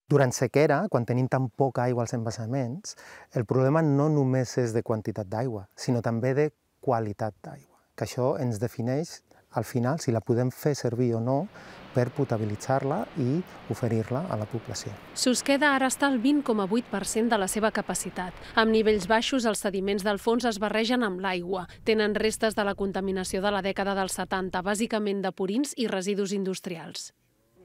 Durant sequera, quan tenim tan poca aigua als embassaments, el problema no només és de quantitat d'aigua, sinó també de qualitat d'aigua, que això ens defineix al final si la podem fer servir o no per potabilitzar-la i oferir-la a la població. Susqueda ara està al 20,8% de la seva capacitat. Amb nivells baixos, els sediments del fons es barregen amb l'aigua. Tenen restes de la contaminació de la dècada dels 70, bàsicament de purins i residus industrials.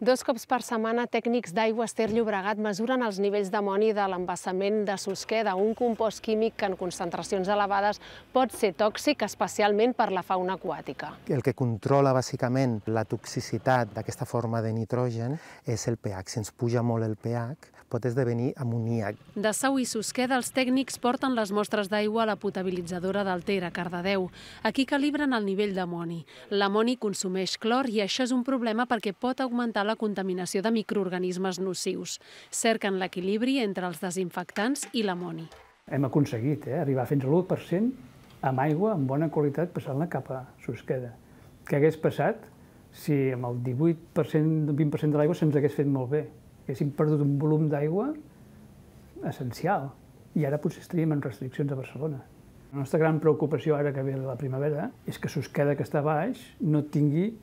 2 cops per setmana, tècnics d'Aigües Ter Llobregat mesuren els nivells d'amoni de l'embassament de Susqueda, un compost químic que en concentracions elevades pot ser tòxic, especialment per la fauna aquàtica. El que controla bàsicament la toxicitat d'aquesta forma de nitrogen és el pH. Si ens puja molt el pH, pot esdevenir amoníac. De Sau i Susqueda, els tècnics porten les mostres d'aigua a la potabilitzadora del Ter, a Cardedeu. Aquí calibren el nivell d'amoni. L'amoni consumeix clor i això és un problema perquè pot augmentar la contaminació de microorganismes nocius. Cerquen l'equilibri entre els desinfectants i l'amoni. Hem aconseguit arribar fins a l'1% amb aigua amb bona qualitat passant-la cap a Susqueda. Què hagués passat si amb el 18%, 20% de l'aigua se'ns hagués fet molt bé? Haguéssim perdut un volum d'aigua essencial i ara potser estaríem en restriccions a Barcelona. La nostra gran preocupació ara que ve la primavera és que Susqueda, que està baix, no tingui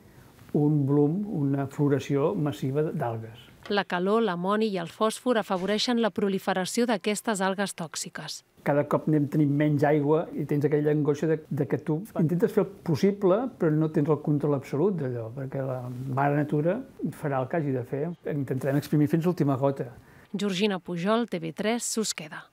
un bloom, una floració massiva d'algues. La calor, l'amoni i el fòsfor afavoreixen la proliferació d'aquestes algues tòxiques. Cada cop anem tenint menys aigua i tens aquella angoixa de que tu intentes fer el possible però no tens el control absolut d'allò, perquè la mare natura farà el que hagi de fer. Intentarem exprimir fins l'última gota. Georgina Pujol, TV3, Susqueda.